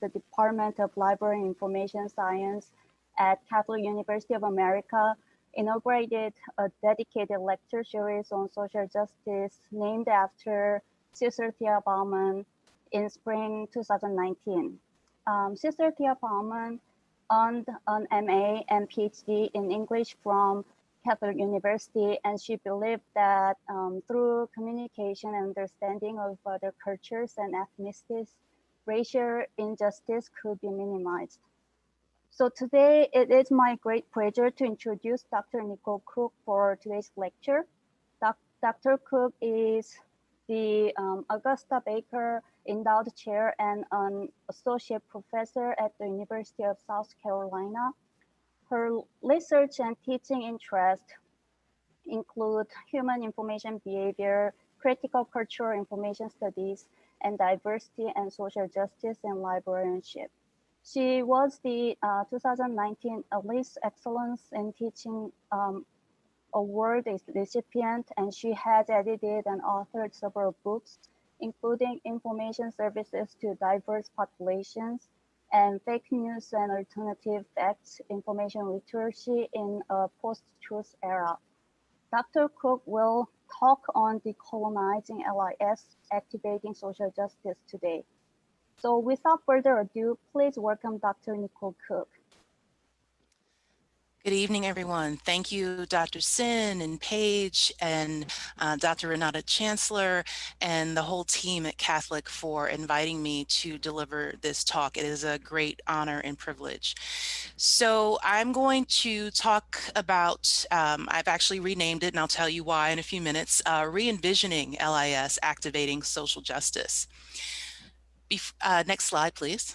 the Department of Library and Information Science at Catholic University of America, inaugurated a dedicated lecture series on social justice named after Sister Thea Bowman in spring 2019. Sister Thea Bowman earned an MA and PhD in English from Catholic University, and she believed that through communication and understanding of other cultures and ethnicities, racial injustice could be minimized. So today, it is my great pleasure to introduce Dr. Nicole Cooke for today's lecture. Dr. Cooke is the Augusta Baker Endowed Chair and an Associate Professor at the University of South Carolina. Her research and teaching interests include human information behavior, critical cultural information studies, and diversity and social justice and librarianship. She was the 2019 Alice Excellence in Teaching Award recipient, and she has edited and authored several books, including Information Services to Diverse Populations and Fake News and Alternative Facts Information Literacy in a Post-Truth Era. Dr. Cooke will talk on decolonizing LIS, activating social justice today. So without further ado, please welcome Dr. Nicole Cooke. Good evening, everyone. Thank you, Dr. Sin and Paige and Dr. Renata Chancellor and the whole team at Catholic for inviting me to deliver this talk. It is a great honor and privilege. So I'm going to talk about, I've actually renamed it and I'll tell you why in a few minutes, Re-Envisioning LIS, Activating Social Justice. Next slide, please.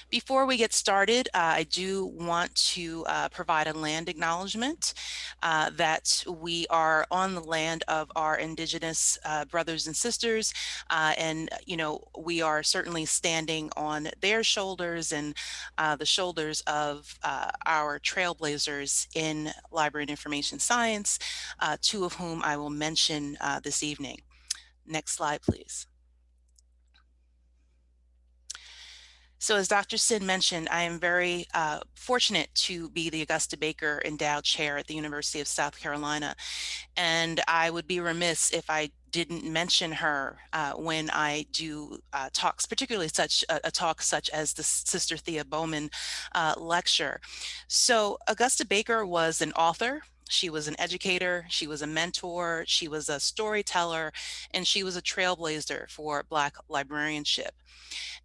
Before we get started, I do want to provide a land acknowledgement that we are on the land of our Indigenous brothers and sisters, and we are certainly standing on their shoulders and the shoulders of our trailblazers in library and information science, two of whom I will mention this evening. Next slide, please. So as Dr. Sin mentioned, I am very fortunate to be the Augusta Baker Endowed Chair at the University of South Carolina. And I would be remiss if I didn't mention her when I do talks, particularly a talk such as the Sister Thea Bowman lecture. So Augusta Baker was an author. She was an educator, she was a mentor, she was a storyteller, and she was a trailblazer for Black librarianship.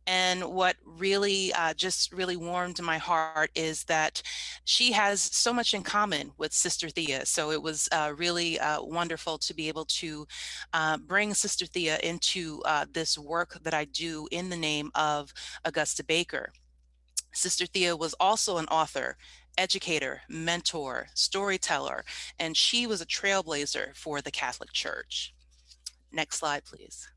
And what really just really warmed my heart is that she has so much in common with Sister Thea. So it was really wonderful to be able to bring Sister Thea into this work that I do in the name of Augusta Baker. Sister Thea was also an author, educator, mentor, storyteller, and she was a trailblazer for the Catholic Church. Next slide, please.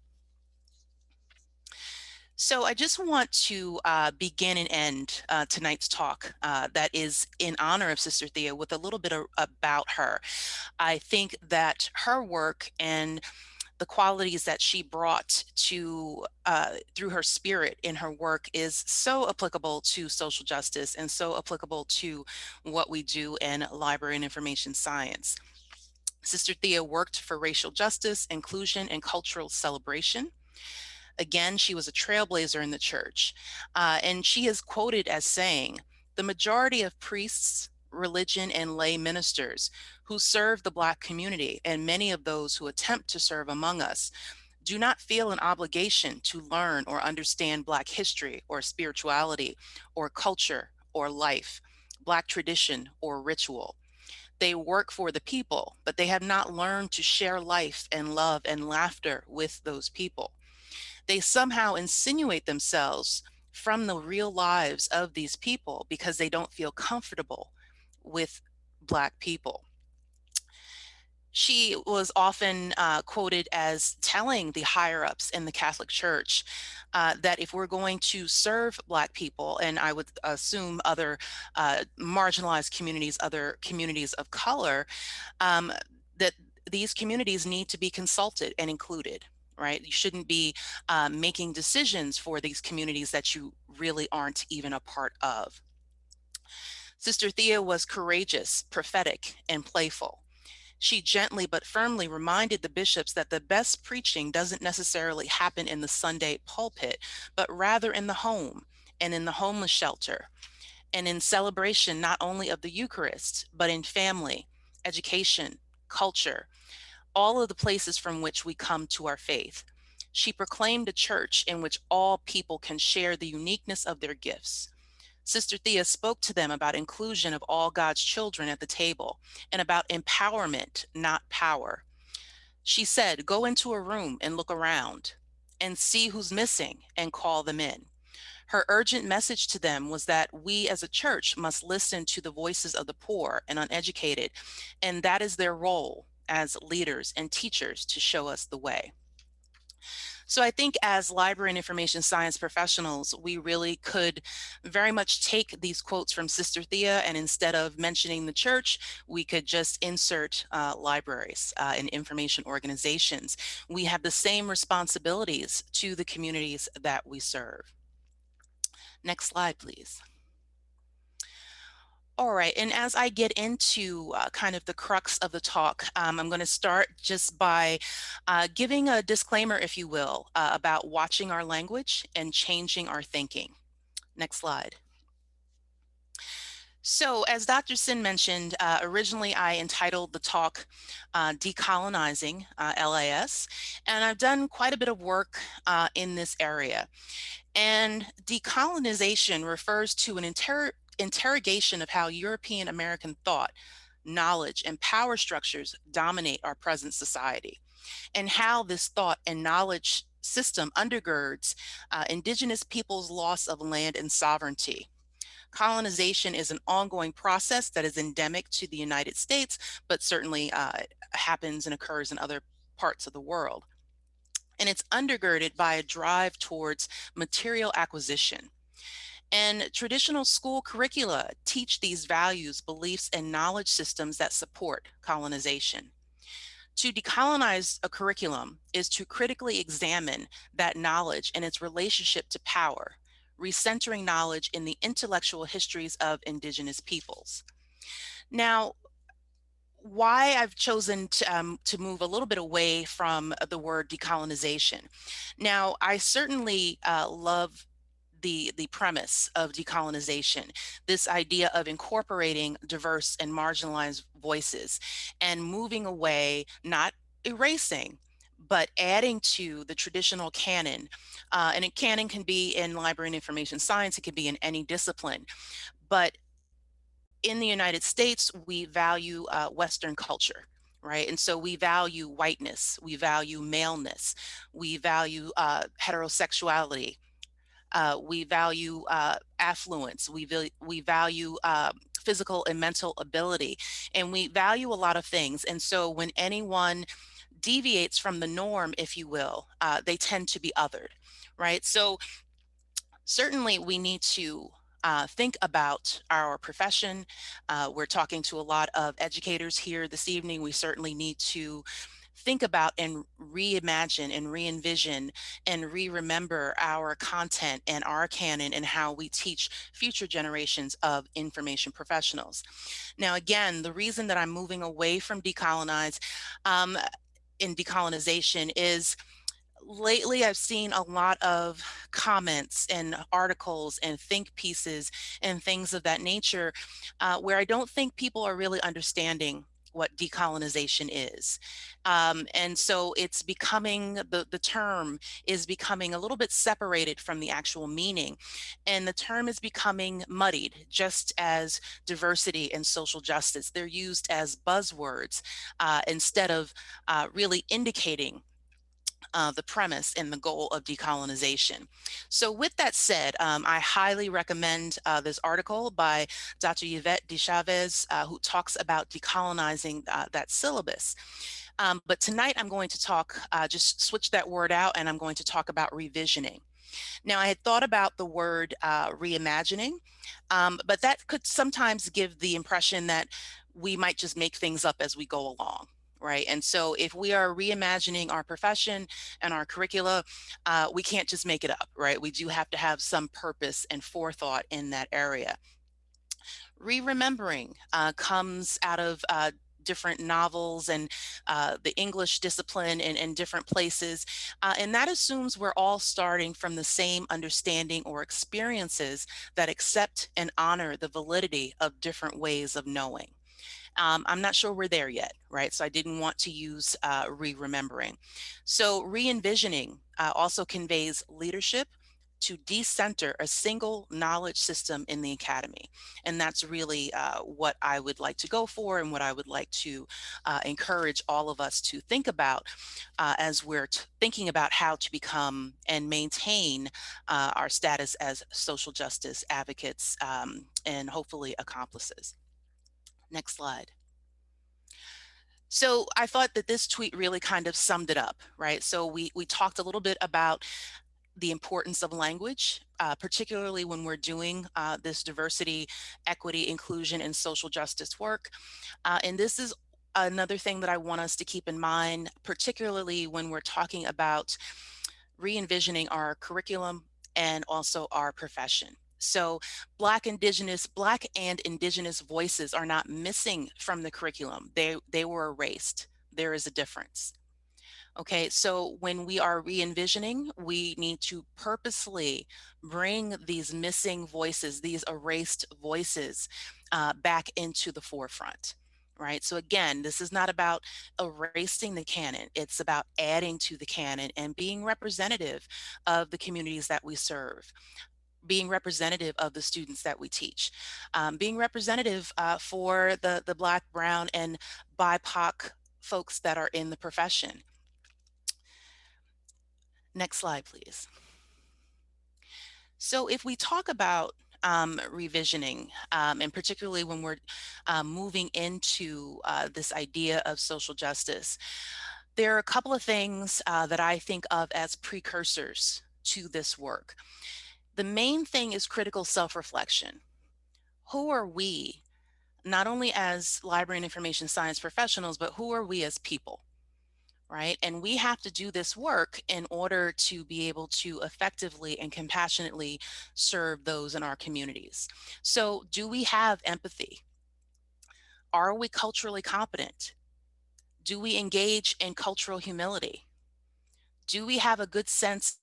So I just want to begin and end tonight's talk that is in honor of Sister Thea with a little bit about her. I think that her work and the qualities that she brought to through her spirit in her work is so applicable to social justice and so applicable to what we do in library and information science. Sister Thea worked for racial justice, inclusion, and cultural celebration. Again, she was a trailblazer in the church, and she is quoted as saying, "The majority of priests, religion, and lay ministers who serve the Black community, and many of those who attempt to serve among us, do not feel an obligation to learn or understand Black history or spirituality or culture or life, Black tradition or ritual. They work for the people, but they have not learned to share life and love and laughter with those people. They somehow insinuate themselves from the real lives of these people because they don't feel comfortable with Black people." She was often quoted as telling the higher ups in the Catholic Church that if we're going to serve Black people, and I would assume other marginalized communities, other communities of color, that these communities need to be consulted and included. right? You shouldn't be making decisions for these communities that you really aren't even a part of. Sister Thea was courageous, prophetic, and playful. She gently but firmly reminded the bishops that the best preaching doesn't necessarily happen in the Sunday pulpit, but rather in the home and in the homeless shelter and in celebration not only of the Eucharist, but in family, education, culture, all of the places from which we come to our faith. She proclaimed a church in which all people can share the uniqueness of their gifts. Sister Thea spoke to them about inclusion of all God's children at the table and about empowerment, not power. She said, go into a room and look around and see who's missing and call them in. Her urgent message to them was that we as a church must listen to the voices of the poor and uneducated, and that is their role as leaders and teachers to show us the way. So I think as library and information science professionals, we really could very much take these quotes from Sister Thea, and instead of mentioning the church, we could just insert libraries and information organizations. We have the same responsibilities to the communities that we serve. Next slide, please. All right, and as I get into kind of the crux of the talk, I'm going to start just by giving a disclaimer, if you will, about watching our language and changing our thinking. Next slide. So as Dr. Sin mentioned, originally I entitled the talk Decolonizing LIS, and I've done quite a bit of work in this area. And decolonization refers to an interrogation of how European American thought, knowledge, and power structures dominate our present society, and how this thought and knowledge system undergirds indigenous peoples' loss of land and sovereignty. Colonization is an ongoing process that is endemic to the United States, but certainly happens and occurs in other parts of the world. And it's undergirded by a drive towards material acquisition. And traditional school curricula teach these values, beliefs, and knowledge systems that support colonization. To decolonize a curriculum is to critically examine that knowledge and its relationship to power, recentering knowledge in the intellectual histories of indigenous peoples. Now, why I've chosen to move a little bit away from the word decolonization. Now, I certainly love the premise of decolonization, this idea of incorporating diverse and marginalized voices and moving away, not erasing, but adding to the traditional canon. And a canon can be in library and information science, it can be in any discipline. But in the United States, we value Western culture, right? And so we value whiteness, we value maleness, we value heterosexuality, we value affluence, we value physical and mental ability, and we value a lot of things. And so when anyone deviates from the norm, if you will, they tend to be othered, right? So certainly we need to think about our profession. We're talking to a lot of educators here this evening. We certainly need to think about and reimagine and re-envision and re-remember our content and our canon and how we teach future generations of information professionals. Now, again, the reason that I'm moving away from decolonize in decolonization is lately I've seen a lot of comments and articles and think pieces and things of that nature where I don't think people are really understanding what decolonization is. And so it's becoming, the term is becoming a little bit separated from the actual meaning. And the term is becoming muddied, just as diversity and social justice. They're used as buzzwords instead of really indicating the premise and the goal of decolonization. So with that said, I highly recommend this article by Dr. Yvette de Chavez, who talks about decolonizing that syllabus. But tonight I'm going to talk, just switch that word out, and I'm going to talk about revisioning. Now, I had thought about the word reimagining, but that could sometimes give the impression that we might just make things up as we go along. right? And so if we are reimagining our profession and our curricula, we can't just make it up, right? We do have to have some purpose and forethought in that area. Re-remembering comes out of different novels and the English discipline in different places. And that assumes we're all starting from the same understanding or experiences that accept and honor the validity of different ways of knowing. I'm not sure we're there yet, right? So I didn't want to use re-remembering. So re-envisioning also conveys leadership to decenter a single knowledge system in the academy. And that's really what I would like to go for and what I would like to encourage all of us to think about as we're thinking about how to become and maintain our status as social justice advocates and hopefully accomplices. Next slide. So I thought that this tweet really kind of summed it up, right? So we talked a little bit about the importance of language, particularly when we're doing this diversity, equity, inclusion, and social justice work. And this is another thing that I want us to keep in mind, particularly when we're talking about re-envisioning our curriculum and also our profession. So Black and Indigenous voices are not missing from the curriculum. They were erased. There is a difference. Okay, so when we are re-envisioning, we need to purposely bring these missing voices, these erased voices, back into the forefront, right? So again, this is not about erasing the canon. It's about adding to the canon and being representative of the communities that we serve, being representative of the students that we teach, being representative for the Black, Brown, and BIPOC folks that are in the profession. Next slide, please. So if we talk about revisioning, and particularly when we're moving into this idea of social justice, there are a couple of things that I think of as precursors to this work. The main thing is critical self-reflection. Who are we, not only as library and information science professionals, but who are we as people? Right? And we have to do this work in order to be able to effectively and compassionately serve those in our communities. So, do we have empathy? Are we culturally competent? Do we engage in cultural humility? Do we have a good sense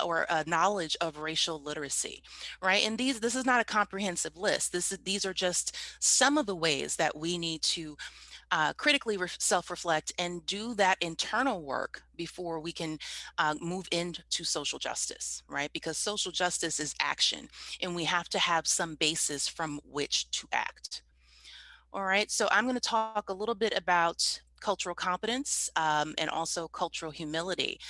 or a knowledge of racial literacy, right? And this is not a comprehensive list. These are just some of the ways that we need to critically self-reflect and do that internal work before we can move into social justice, right? Because social justice is action, and we have to have some basis from which to act. All right, so I'm going to talk a little bit about cultural competence and also cultural humility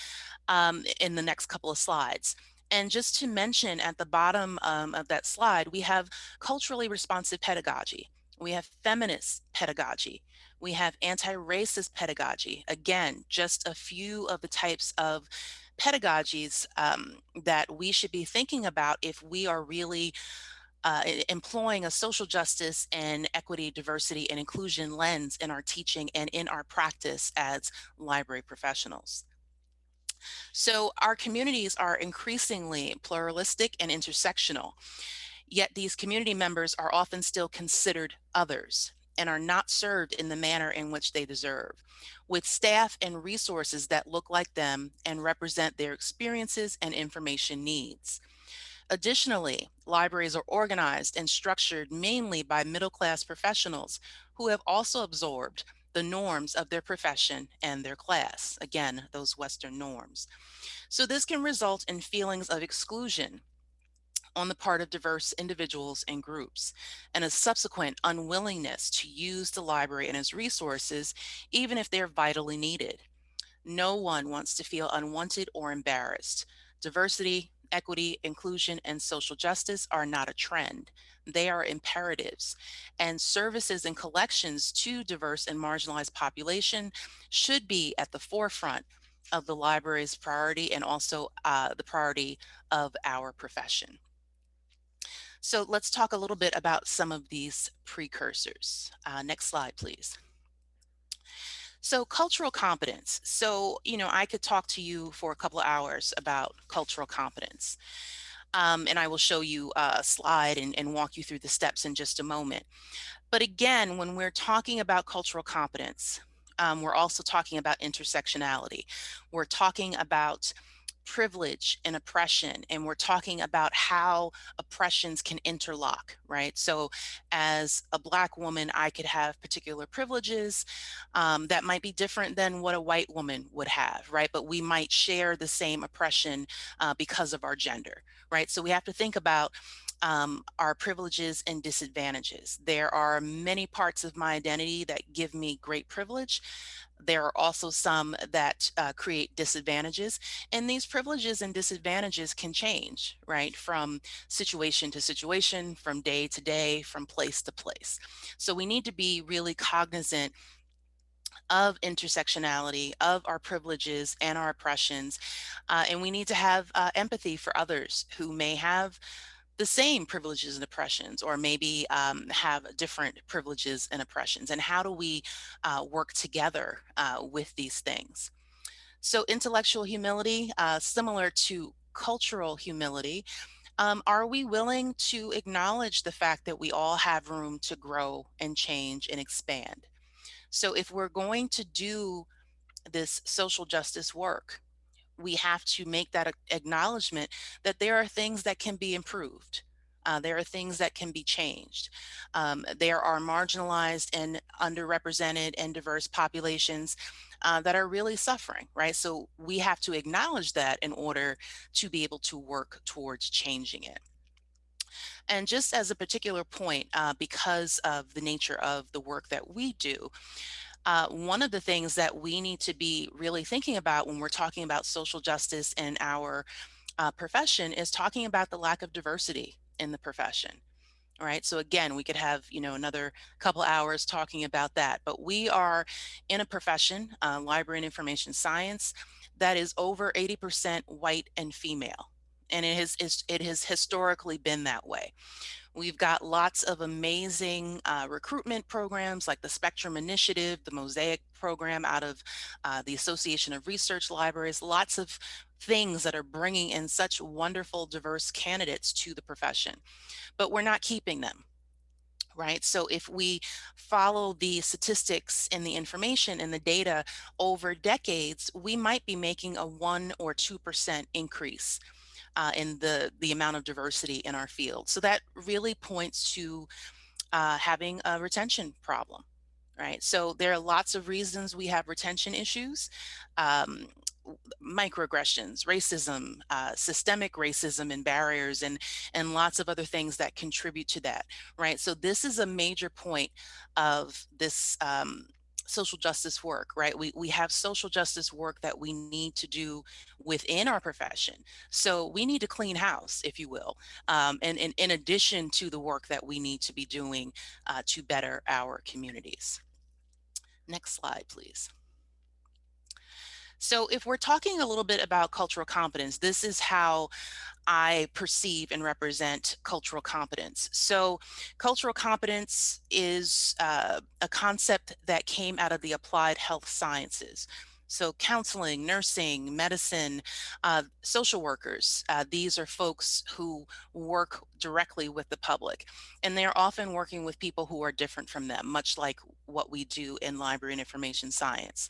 in the next couple of slides. And just to mention at the bottom of that slide, we have culturally responsive pedagogy. We have feminist pedagogy. We have anti-racist pedagogy. Again, just a few of the types of pedagogies that we should be thinking about if we are really employing a social justice and equity, diversity, and inclusion lens in our teaching and in our practice as library professionals. So our communities are increasingly pluralistic and intersectional, yet these community members are often still considered others and are not served in the manner in which they deserve, with staff and resources that look like them and represent their experiences and information needs. Additionally, libraries are organized and structured mainly by middle-class professionals who have also absorbed the norms of their profession and their class. Again, those Western norms. So this can result in feelings of exclusion on the part of diverse individuals and groups, and a subsequent unwillingness to use the library and its resources, even if they're vitally needed. No one wants to feel unwanted or embarrassed. Diversity, equity, inclusion, and social justice are not a trend. They are imperatives. And services and collections to diverse and marginalized population should be at the forefront of the library's priority and also the priority of our profession. So let's talk a little bit about some of these precursors. Next slide, please. So cultural competence. So, I could talk to you for a couple of hours about cultural competence. And I will show you a slide and walk you through the steps in just a moment. But again, when we're talking about cultural competence, we're also talking about intersectionality. We're talking about privilege and oppression, and we're talking about how oppressions can interlock, right? So, as a Black woman, I could have particular privileges that might be different than what a white woman would have, right? But we might share the same oppression because of our gender, right? So, we have to think about our privileges and disadvantages. There are many parts of my identity that give me great privilege. There are also some that create disadvantages, and these privileges and disadvantages can change, right, from situation to situation, from day to day, from place to place. So we need to be really cognizant of intersectionality, of our privileges and our oppressions, and we need to have empathy for others who may have the same privileges and oppressions, or maybe have different privileges and oppressions. And how do we work together with these things? So, intellectual humility, similar to cultural humility, are we willing to acknowledge the fact that we all have room to grow and change and expand? So, if we're going to do this social justice work, we have to make that acknowledgement that there are things that can be improved. There are things that can be changed. There are marginalized and underrepresented and diverse populations that are really suffering, right? So we have to acknowledge that in order to be able to work towards changing it. And just as a particular point, because of the nature of the work that we do, one of the things that we need to be really thinking about when we're talking about social justice in our profession is talking about the lack of diversity in the profession. All right. So again, we could have, another couple hours talking about that. But we are in a profession, library and information science, that is over 80% white and female. And it has historically been that way. We've got lots of amazing recruitment programs like the Spectrum Initiative, the Mosaic program out of the Association of Research Libraries, lots of things that are bringing in such wonderful, diverse candidates to the profession, but we're not keeping them. Right. So if we follow the statistics and the information and the data over decades, we might be making a 1 or 2% increase in the amount of diversity in our field. So that really points to having a retention problem, right? So there are lots of reasons we have retention issues. Um, Microaggressions, racism, systemic racism and barriers, and lots of other things that contribute to that, right? So this is a major point of this social justice work, right? We have social justice work that we need to do within our profession. So we need to clean house, if you will, and in addition to the work that we need to be doing to better our communities. Next slide, please. So, if we're talking a little bit about cultural competence, this is how I perceive and represent cultural competence. So, cultural competence is a concept that came out of the applied health sciences. So, counseling, nursing, medicine, social workers, these are folks who work directly with the public. And they're often working with people who are different from them, much like what we do in library and information science.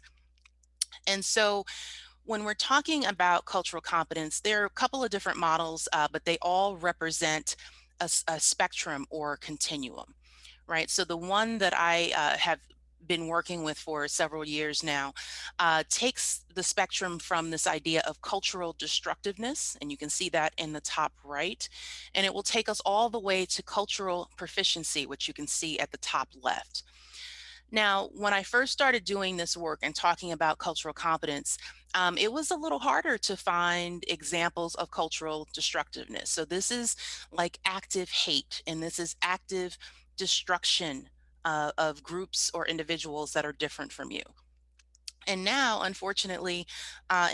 And so, when we're talking about cultural competence, there are a couple of different models, but they all represent a spectrum or continuum, right? So the one that I have been working with for several years now takes the spectrum from this idea of cultural destructiveness, and you can see that in the top right, and it will take us all the way to cultural proficiency, which you can see at the top left. Now, when I first started doing this work and talking about cultural competence, it was a little harder to find examples of cultural destructiveness. So, this is like active hate, and this is active destruction of groups or individuals that are different from you. And now, unfortunately,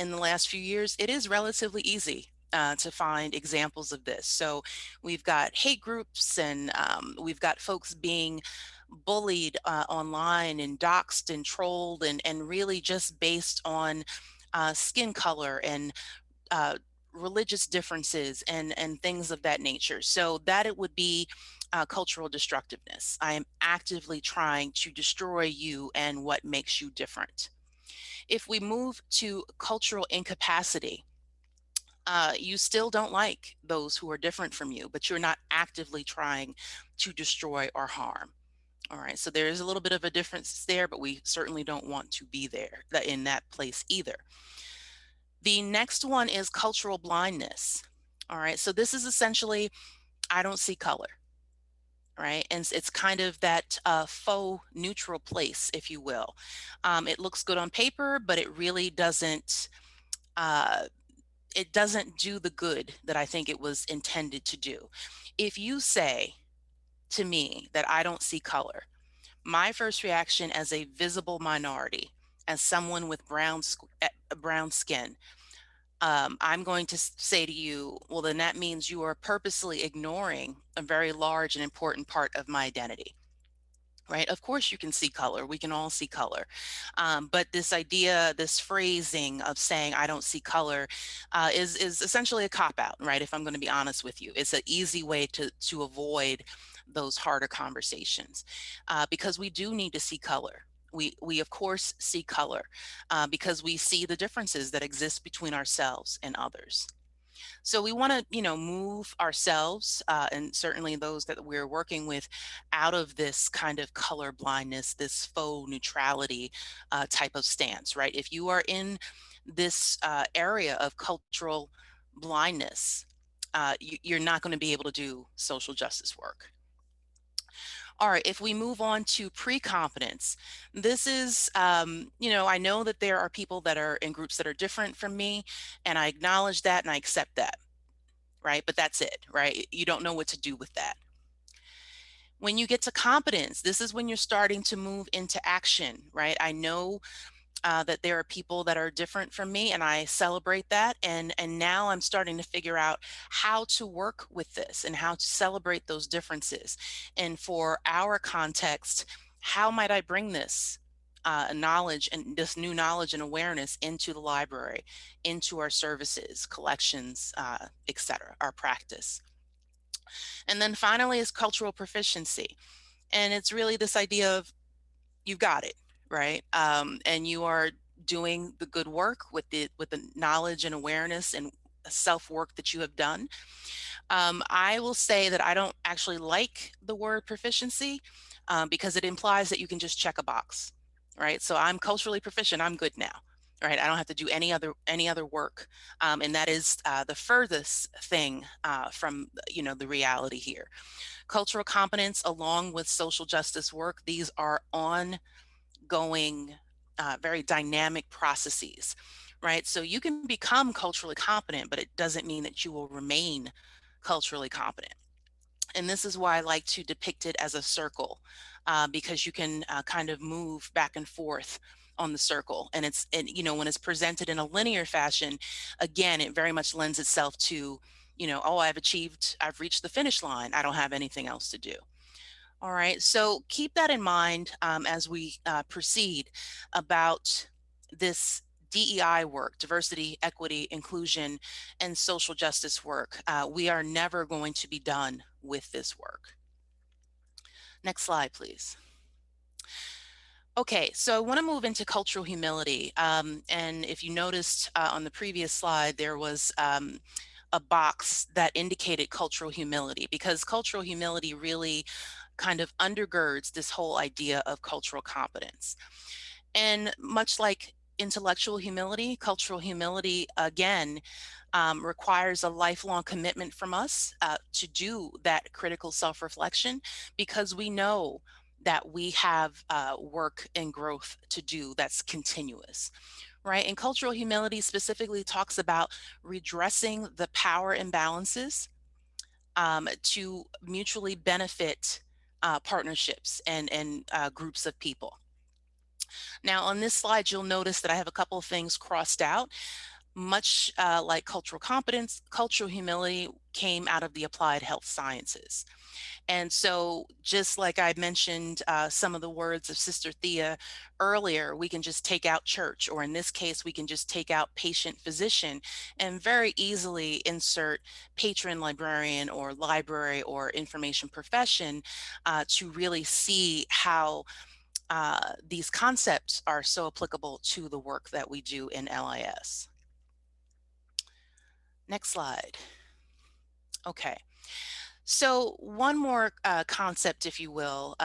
in the last few years, it is relatively easy. To find examples of this. So we've got hate groups and we've got folks being bullied online and doxxed and trolled, and really just based on skin color and uh, religious differences and things of that nature. So that it would be cultural destructiveness. I am actively trying to destroy you and what makes you different. If we move to cultural incapacity, you still don't like those who are different from you, but you're not actively trying to destroy or harm. All right, so there is a little bit of a difference there, but we certainly don't want to be there in that place either. The next one is cultural blindness. All right, so this is essentially, I don't see color, right? And it's kind of that faux neutral place, if you will. It looks good on paper, but it really doesn't. It doesn't do the good that I think it was intended to do. If you say to me that I don't see color, my first reaction as a visible minority, as someone with brown skin, I'm going to say to you, well, then that means you are purposely ignoring a very large and important part of my identity. Right? Of course, you can see color. We can all see color. But this idea, this phrasing of saying "I don't see color," is essentially a cop out, right? If I'm going to be honest with you, it's an easy way to avoid those harder conversations, because we do need to see color. We of course see color because we see the differences that exist between ourselves and others. So we want to, move ourselves and certainly those that we're working with out of this kind of color blindness, this faux neutrality type of stance, right? If you are in this area of cultural blindness, you're not going to be able to do social justice work. All right, if we move on to pre-competence, this is, I know that there are people that are in groups that are different from me, and I acknowledge that and I accept that, right? But that's it, right? You don't know what to do with that. When you get to competence, this is when you're starting to move into action, right? I know that there are people that are different from me, and I celebrate that. And now I'm starting to figure out how to work with this and how to celebrate those differences. And for our context, how might I bring this knowledge and this new knowledge and awareness into the library, into our services, collections, etc., our practice. And then finally is cultural proficiency. And it's really this idea of you've got it, right? And you are doing the good work with the knowledge and awareness and self work that you have done. I will say that I don't actually like the word proficiency because it implies that you can just check a box, right? So I'm culturally proficient. I'm good now, right? I don't have to do any other work, and that is the furthest thing from the reality here. Cultural competence, along with social justice work, these are ongoing, very dynamic processes, right? So you can become culturally competent, but it doesn't mean that you will remain culturally competent. And this is why I like to depict it as a circle, because you can kind of move back and forth on the circle. And when it's presented in a linear fashion, again, it very much lends itself to, oh, I've reached the finish line. I don't have anything else to do. All right, so keep that in mind as we proceed about this DEI work, diversity, equity, inclusion, and social justice work. We are never going to be done with this work. Next slide, please. Okay, so I want to move into cultural humility. And if you noticed on the previous slide, there was a box that indicated cultural humility, because cultural humility really kind of undergirds this whole idea of cultural competence. And much like intellectual humility, cultural humility, again, requires a lifelong commitment from us to do that critical self reflection, because we know that we have work and growth to do that's continuous, right? And cultural humility specifically talks about redressing the power imbalances to mutually benefit partnerships and groups of people. Now, on this slide, you'll notice that I have a couple of things crossed out. Much like cultural competence, cultural humility came out of the applied health sciences. And so, just like I mentioned, some of the words of Sister Thea earlier, we can just take out church, or in this case, we can just take out patient physician and very easily insert patron librarian or library or information profession to really see how these concepts are so applicable to the work that we do in LIS. Next slide. Okay. So one more concept, if you will,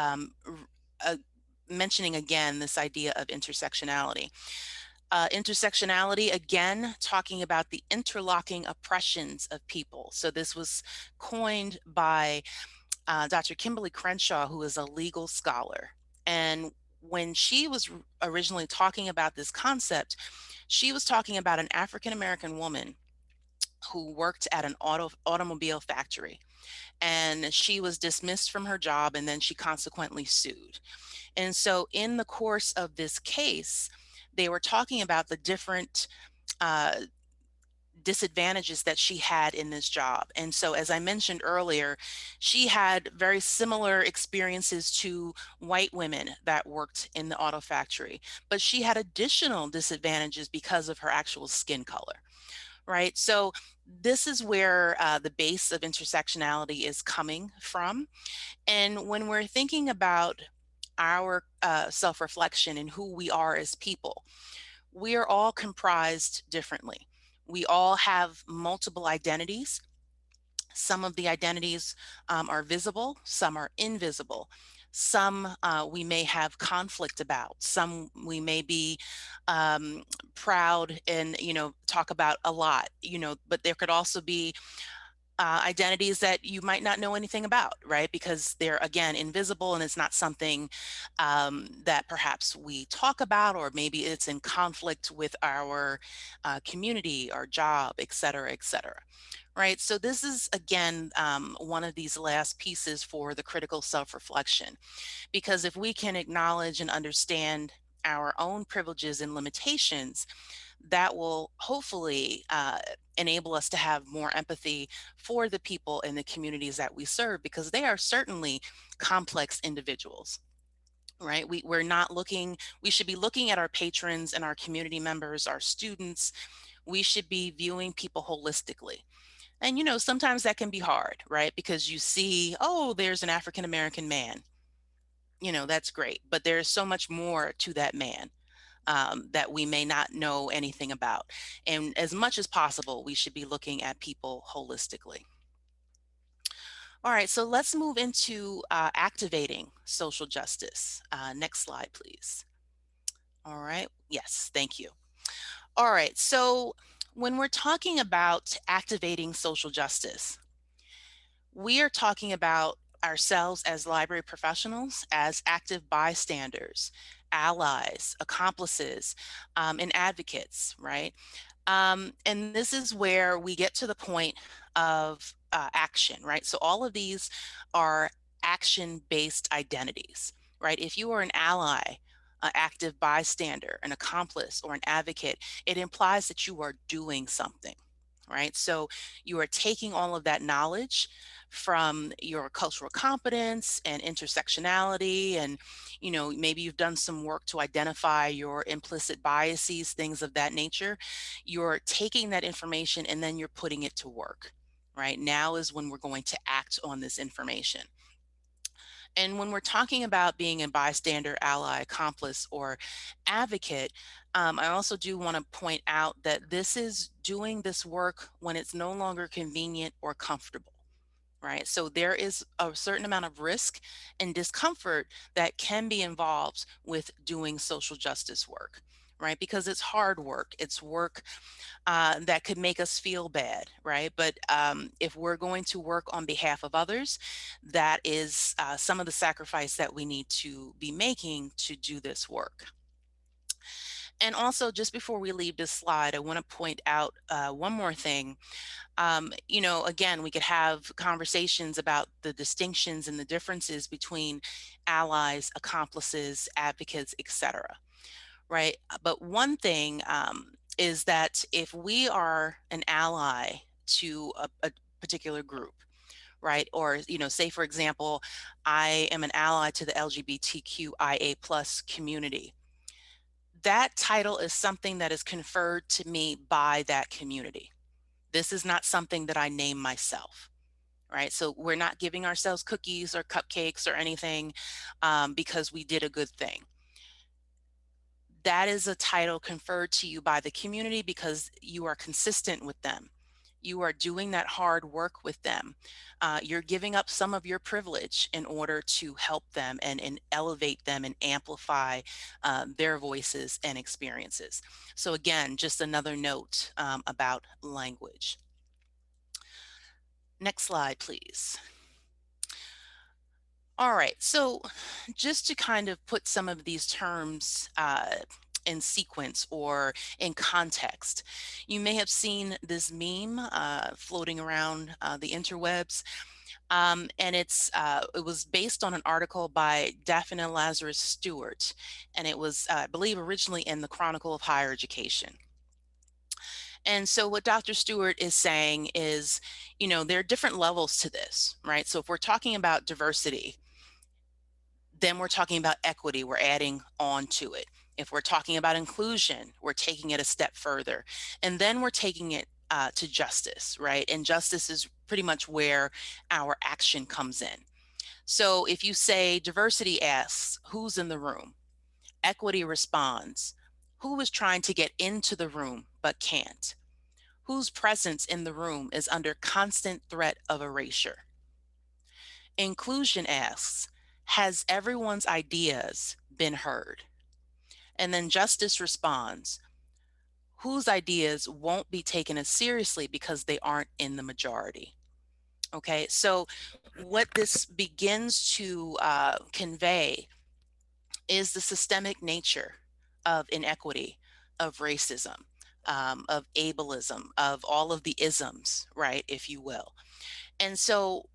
mentioning again this idea of intersectionality. Intersectionality, again, talking about the interlocking oppressions of people. So this was coined by Dr. Kimberly Crenshaw, who is a legal scholar. And when she was originally talking about this concept, she was talking about an African American woman who worked at an automobile factory, and she was dismissed from her job, and then she consequently sued. And so in the course of this case, they were talking about the different uh, disadvantages that she had in this job. And so, as I mentioned earlier, she had very similar experiences to white women that worked in the auto factory, but she had additional disadvantages because of her actual skin color. Right. So this is where the base of intersectionality is coming from. And when we're thinking about our self reflection and who we are as people, we are all comprised differently. We all have multiple identities. Some of the identities are visible, some are invisible. Some we may have conflict about. Some we may be proud and, talk about a lot, but there could also be identities that you might not know anything about, right? Because they're, again, invisible, and it's not something that perhaps we talk about, or maybe it's in conflict with our community, our job, et cetera, et cetera. Right. So this is, again, one of these last pieces for the critical self-reflection, because if we can acknowledge and understand our own privileges and limitations, that will hopefully enable us to have more empathy for the people in the communities that we serve, because they are certainly complex individuals. Right. We're not looking, we should be looking at our patrons and our community members, our students. We should be viewing people holistically. And, sometimes that can be hard, right? Because you see, oh, there's an African American man. That's great. But there's so much more to that man that we may not know anything about. And as much as possible, we should be looking at people holistically. All right, so let's move into activating social justice. Next slide, please. All right, yes, thank you. All right, so when we're talking about activating social justice, we are talking about ourselves as library professionals, as active bystanders, allies, accomplices, and advocates, right? And this is where we get to the point of action, right? So all of these are action-based identities, right? If you are an ally, an active bystander, an accomplice, or an advocate, it implies that you are doing something, right? So you are taking all of that knowledge from your cultural competence and intersectionality, and maybe you've done some work to identify your implicit biases, things of that nature. You're taking that information and then you're putting it to work. Right now is when we're going to act on this information. And when we're talking about being a bystander, ally, accomplice, or advocate, I also do want to point out that this is doing this work when it's no longer convenient or comfortable. Right. So there is a certain amount of risk and discomfort that can be involved with doing social justice work. Right. Because it's hard work. It's work that could make us feel bad, right? But if we're going to work on behalf of others, that is some of the sacrifice that we need to be making to do this work. And also, just before we leave this slide, I want to point out one more thing. Again, we could have conversations about the distinctions and the differences between allies, accomplices, advocates, etc. Right? But one thing is that if we are an ally to particular group, right? Or, say, for example, I am an ally to the LGBTQIA plus community. That title is something that is conferred to me by that community. This is not something that I name myself, right? So we're not giving ourselves cookies or cupcakes or anything because we did a good thing. That is a title conferred to you by the community because you are consistent with them. You are doing that hard work with them. You're giving up some of your privilege in order to help them and elevate them and amplify their voices and experiences. So again, just another note about language. Next slide, please. All right, so just to kind of put some of these terms in sequence or in context, you may have seen this meme floating around the interwebs, and it was based on an article by Daphne Lazarus Stewart, and it was, I believe, originally in the Chronicle of Higher Education. And so what Dr. Stewart is saying is, there are different levels to this, right? So if we're talking about diversity, then we're talking about equity, we're adding on to it. If we're talking about inclusion, we're taking it a step further. And then we're taking it to justice, right? And justice is pretty much where our action comes in. So if you say diversity asks, who's in the room? Equity responds, who is trying to get into the room but can't? Whose presence in the room is under constant threat of erasure? Inclusion asks, has everyone's ideas been heard? And then justice responds, whose ideas won't be taken as seriously because they aren't in the majority? Okay, so what this begins to convey is the systemic nature of inequity, of racism, of ableism, of all of the isms, right, if you will. And so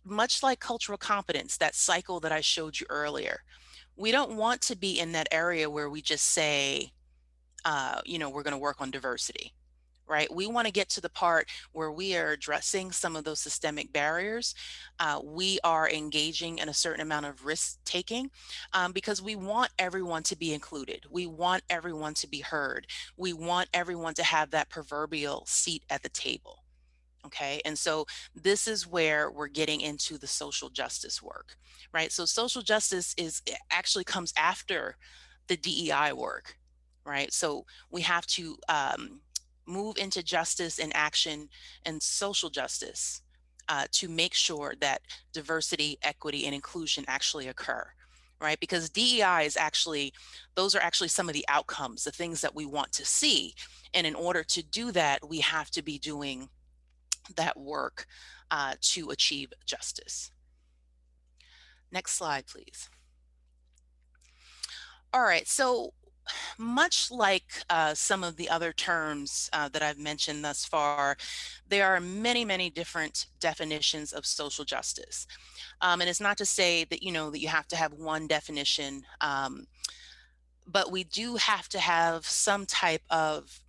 much like cultural competence, that cycle that I showed you earlier, we don't want to be in that area where we just say, we're going to work on diversity, right? We want to get to the part where we are addressing some of those systemic barriers. We are engaging in a certain amount of risk taking because we want everyone to be included. We want everyone to be heard. We want everyone to have that proverbial seat at the table. Okay, and so this is where we're getting into the social justice work, right? So social justice actually comes after the DEI work, right? So we have to move into justice and action and social justice to make sure that diversity, equity, and inclusion actually occur, right? Because DEI is actually, those are actually some of the outcomes, the things that we want to see. And in order to do that, we have to be doing that work to achieve justice. Next slide, please. All right, so much like some of the other terms that I've mentioned thus far, there are many, many different definitions of social justice. And it's not to say that, that you have to have one definition, but we do have to have some type of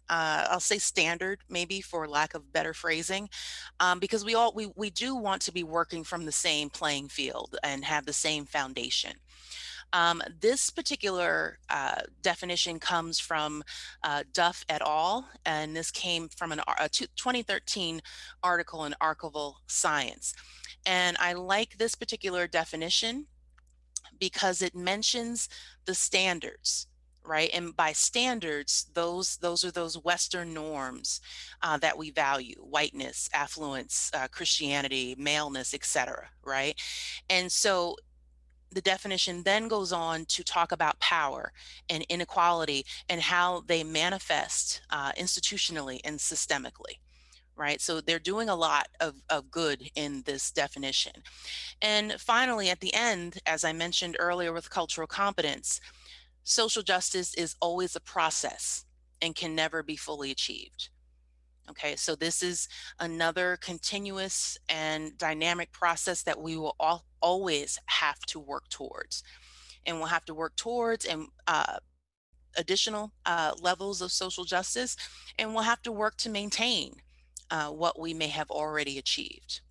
I'll say standard, maybe for lack of better phrasing, because we do want to be working from the same playing field and have the same foundation. This particular definition comes from Duff et al., and this came from a 2013 article in Archival Science. And I like this particular definition because it mentions the standards, right? And by standards, those are those Western norms that we value: whiteness, affluence, Christianity, maleness, etc., right? And so the definition then goes on to talk about power and inequality and how they manifest institutionally and systemically, right? So they're doing a lot of good in this definition. And finally, at the end, as I mentioned earlier with cultural competence, social justice is always a process and can never be fully achieved. Okay, so this is another continuous and dynamic process that we will always have to work towards. And we'll have to work towards and additional levels of social justice, and we'll have to work to maintain what we may have already achieved.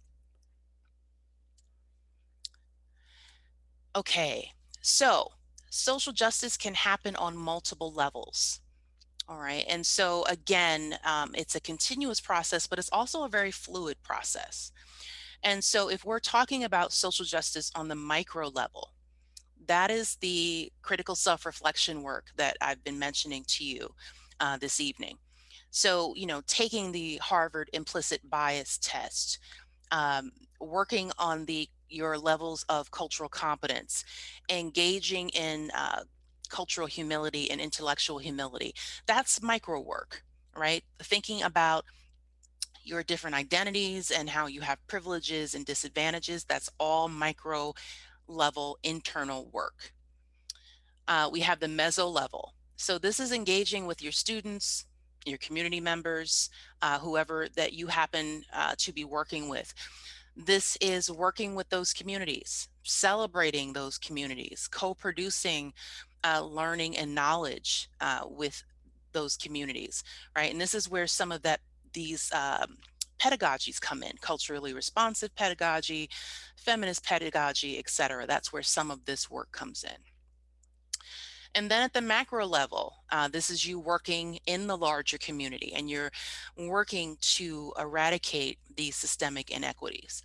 Okay, so social justice can happen on multiple levels. All right, and so again, it's a continuous process, but it's also a very fluid process. And so if we're talking about social justice on the micro level, that is the critical self-reflection work that I've been mentioning to you this evening. So, taking the Harvard implicit bias test, um, working on your levels of cultural competence, engaging in cultural humility and intellectual humility. That's micro work, right? Thinking about your different identities and how you have privileges and disadvantages. That's all micro level internal work. We have the meso level. So this is engaging with your students, your community members, whoever that you happen to be working with. This is working with those communities, celebrating those communities, co-producing learning and knowledge with those communities, right? And this is where some of these pedagogies come in: culturally responsive pedagogy, feminist pedagogy, etc. That's where some of this work comes in. And then at the macro level, this is you working in the larger community, and you're working to eradicate these systemic inequities.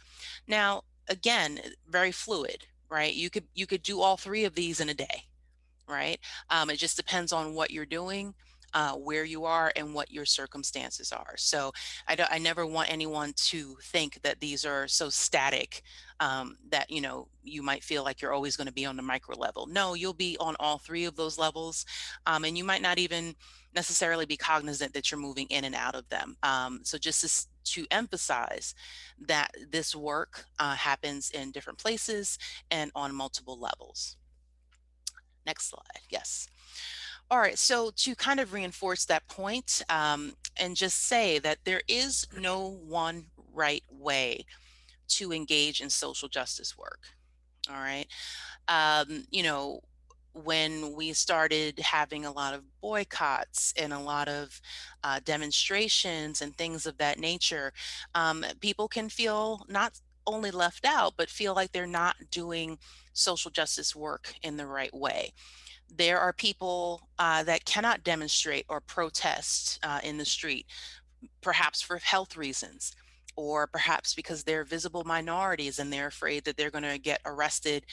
Now, again, very fluid, right? You could do all three of these in a day, right? It just depends on what you're doing, where you are, and what your circumstances are. So I never want anyone to think that these are so static, that you might feel like you're always going to be on the micro level. No, you'll be on all three of those levels, and you might not even necessarily be cognizant that you're moving in and out of them. So just to emphasize that this work happens in different places and on multiple levels. Next slide. Yes. All right. So to kind of reinforce that point, and just say that there is no one right way to engage in social justice work. All right. Um, you know, when we started having a lot of boycotts and a lot of demonstrations and things of that nature, people can feel not only left out, but feel like they're not doing social justice work in the right way. There are people that cannot demonstrate or protest in the street, perhaps for health reasons, or perhaps because they're visible minorities and they're afraid that they're going to get arrested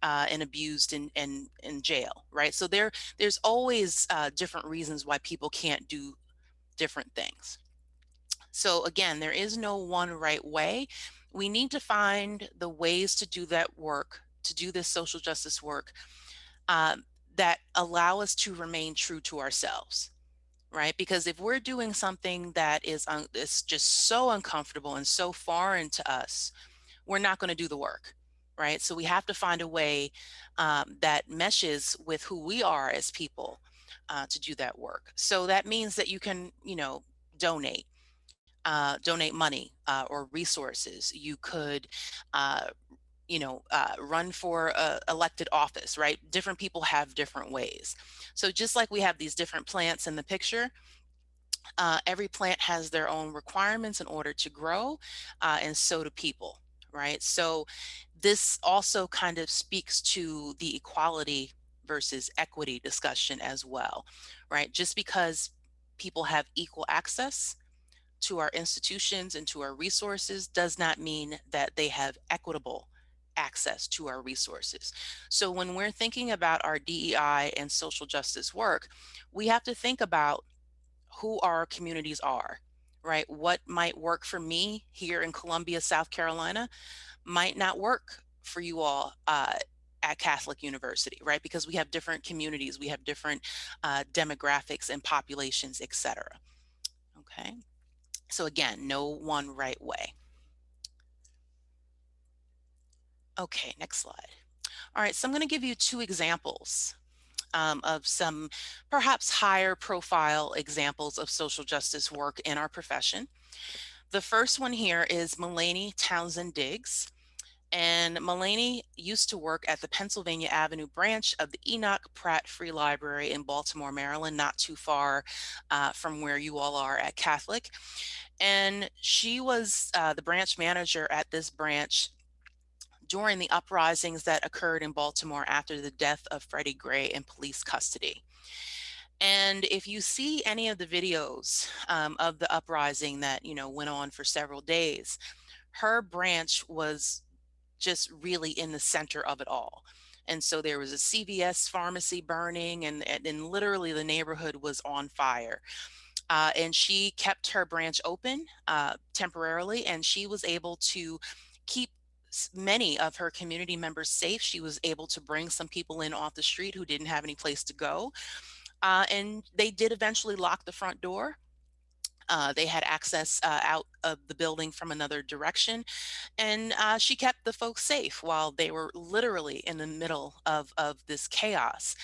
and abused in jail, right? So there's always different reasons why people can't do different things. So again, there is no one right way. We need to find the ways to do that work, to do this social justice work, um, that allow us to remain true to ourselves, right? Because if we're doing something that is just so uncomfortable and so foreign to us, we're not going to do the work, right? So we have to find a way that meshes with who we are as people to do that work. So that means that you can, donate. Donate money or resources. You could run for elected office, right? Different people have different ways. So just like we have these different plants in the picture, every plant has their own requirements in order to grow, and so do people, right? So this also kind of speaks to the equality versus equity discussion as well, right? Just because people have equal access to our institutions and to our resources does not mean that they have equitable access to our resources. So when we're thinking about our DEI and social justice work, we have to think about who our communities are, right? What might work for me here in Columbia, South Carolina, might not work for you all at Catholic University, right? Because we have different communities, we have different demographics and populations, et cetera. Okay. So again, no one right way. Okay, next slide. All right, so I'm going to give you two examples of some perhaps higher profile examples of social justice work in our profession. The first one here is Mulaney Townsend Diggs. And Mulaney used to work at the Pennsylvania Avenue branch of the Enoch Pratt Free Library in Baltimore, Maryland, not too far from where you all are at Catholic. And she was the branch manager at this branch during the uprisings that occurred in Baltimore after the death of Freddie Gray in police custody. And if you see any of the videos of the uprising that, went on for several days, her branch was just really in the center of it all. And so there was a CVS pharmacy burning, and literally the neighborhood was on fire. And she kept her branch open temporarily, and she was able to keep many of her community members safe. She was able to bring some people in off the street who didn't have any place to go. And they did eventually lock the front door. They had access out of the building from another direction, and she kept the folks safe while they were literally in the middle of this chaos.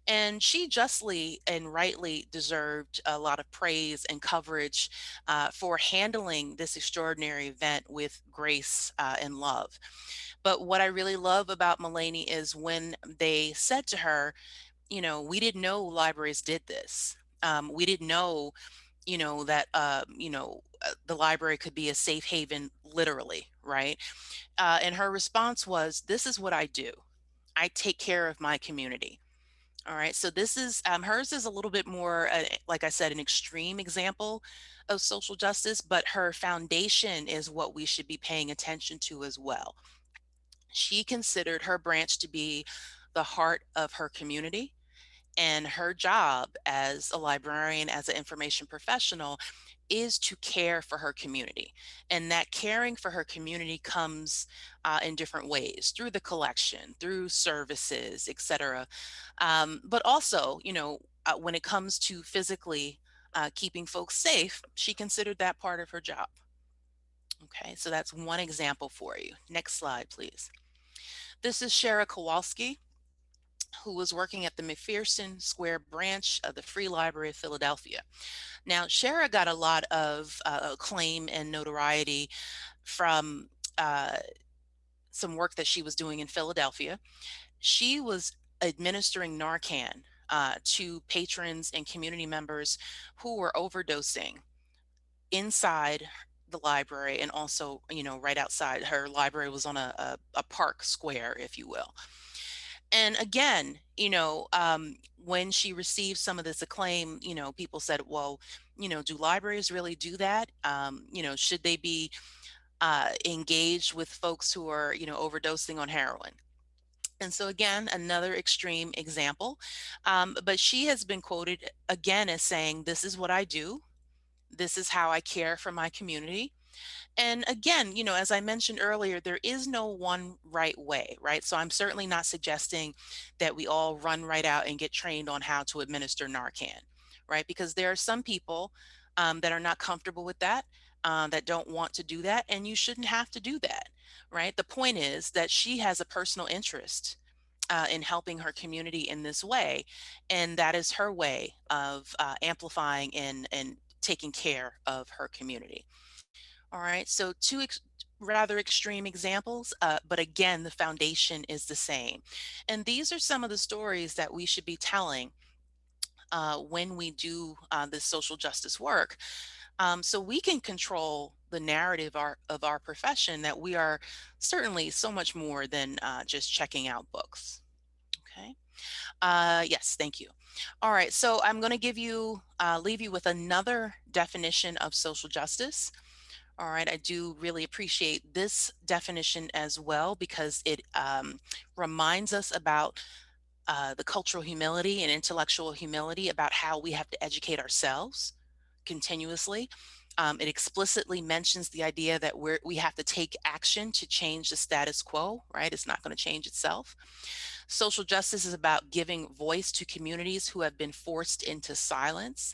And she justly and rightly deserved a lot of praise and coverage for handling this extraordinary event with grace and love. But what I really love about Mulaney is when they said to her, we didn't know libraries did this. We didn't know, that, the library could be a safe haven, literally, right? And her response was, "This is what I do. I take care of my community." All right. So this is hers is a little bit more, like I said, an extreme example of social justice, but her foundation is what we should be paying attention to as well. She considered her branch to be the heart of her community, and her job as a librarian, as an information professional, is to care for her community. And that caring for her community comes in different ways, through the collection, through services, etc. But also, when it comes to physically keeping folks safe, she considered that part of her job. Okay, so that's one example for you. Next slide, please. This is Shara Kowalski, who was working at the McPherson Square branch of the Free Library of Philadelphia. Now, Shara got a lot of acclaim and notoriety from some work that she was doing in Philadelphia. She was administering Narcan to patrons and community members who were overdosing inside the library, and also, right outside. Her library was on a park square, if you will. And again, when she received some of this acclaim, people said, well, do libraries really do that? Should they be engaged with folks who are, overdosing on heroin? And so, again, another extreme example. But she has been quoted again as saying, "This is what I do. This is how I care for my community." And again, as I mentioned earlier, there is no one right way, right? So I'm certainly not suggesting that we all run right out and get trained on how to administer Narcan, right? Because there are some people that are not comfortable with that, that don't want to do that, and you shouldn't have to do that, right? The point is that she has a personal interest in helping her community in this way, and that is her way of amplifying and taking care of her community. All right, so two rather extreme examples, but again, the foundation is the same. And these are some of the stories that we should be telling when we do this social justice work. So we can control the narrative of our profession, that we are certainly so much more than just checking out books. Okay. Yes, thank you. All right, so I'm going to leave you with another definition of social justice. All right, I do really appreciate this definition as well, because it reminds us about the cultural humility and intellectual humility about how we have to educate ourselves continuously. It explicitly mentions the idea that we have to take action to change the status quo, right? It's not going to change itself. Social justice is about giving voice to communities who have been forced into silence.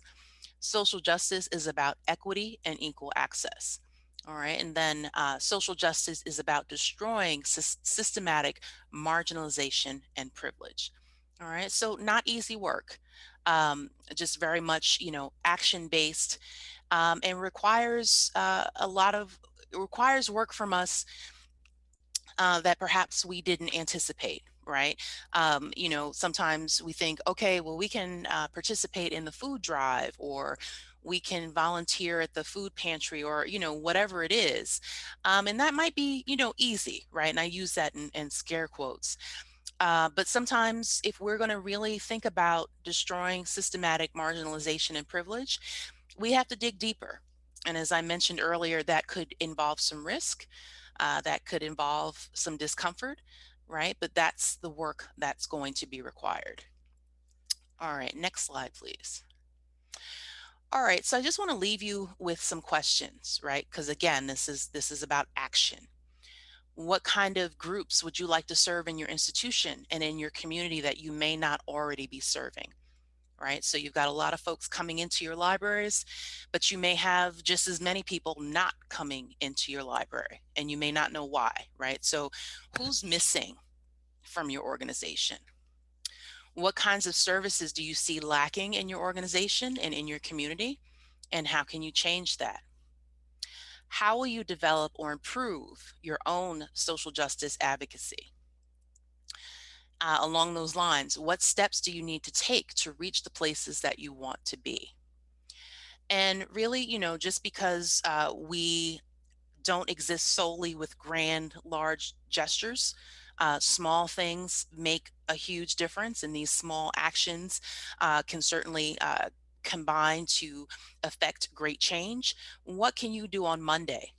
Social justice is about equity and equal access. All right. And then social justice is about destroying systematic marginalization and privilege. All right. So, not easy work, just very much, action based, and requires it requires work from us that perhaps we didn't anticipate, right? You know, sometimes we think, okay, well, we can participate in the food drive, or we can volunteer at the food pantry, or, you know, whatever it is. And that might be, you know, easy, right? And I use that in scare quotes. But sometimes if we're going to really think about destroying systematic marginalization and privilege, we have to dig deeper. And as I mentioned earlier, that could involve some risk, that could involve some discomfort, right? But that's the work that's going to be required. All right, next slide, please. All right, so I just want to leave you with some questions, right? Because again, this is about action. What kind of groups would you like to serve in your institution and in your community that you may not already be serving? Right? So you've got a lot of folks coming into your libraries, but you may have just as many people not coming into your library, and you may not know why, right? So who's missing from your organization? What kinds of services do you see lacking in your organization and in your community? And how can you change that? How will you develop or improve your own social justice advocacy? Along those lines, what steps do you need to take to reach the places that you want to be? And really, you know, just because we don't exist solely with grand, large gestures, small things make a huge difference, and these small actions can certainly combine to affect great change. What can you do on Monday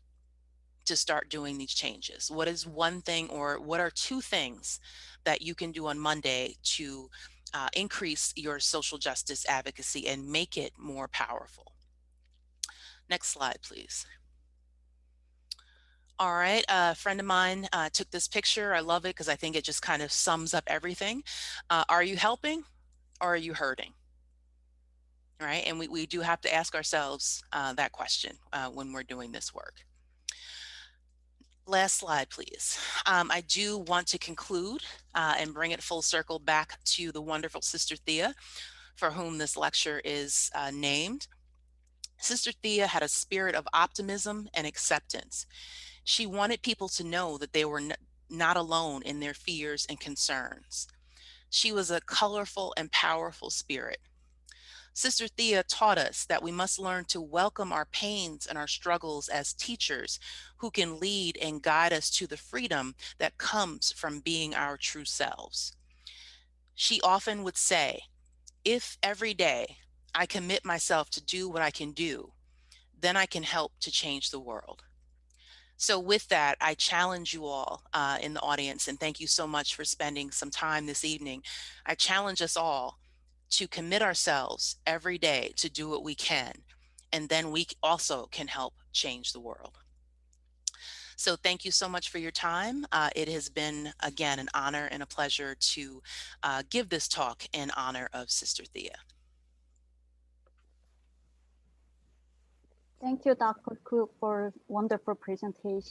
to start doing these changes? What is one thing, or what are two things that you can do on Monday to increase your social justice advocacy and make it more powerful? Next slide, please. All right, a friend of mine took this picture. I love it because I think it just kind of sums up everything. Are you helping, or are you hurting? Right, and we do have to ask ourselves that question when we're doing this work. Last slide, please. I do want to conclude and bring it full circle back to the wonderful Sister Thea, for whom this lecture is named. Sister Thea had a spirit of optimism and acceptance. She wanted people to know that they were not alone in their fears and concerns. She was a colorful and powerful spirit. Sister Thea taught us that we must learn to welcome our pains and our struggles as teachers who can lead and guide us to the freedom that comes from being our true selves. She often would say, if every day I commit myself to do what I can do, then I can help to change the world. So with that, I challenge you all in the audience, and thank you so much for spending some time this evening. I challenge us all to commit ourselves every day to do what we can, and then we also can help change the world. So thank you so much for your time. It has been, again, an honor and a pleasure to give this talk in honor of Sister Thea. Thank you, Dr. Cooke, for wonderful presentation.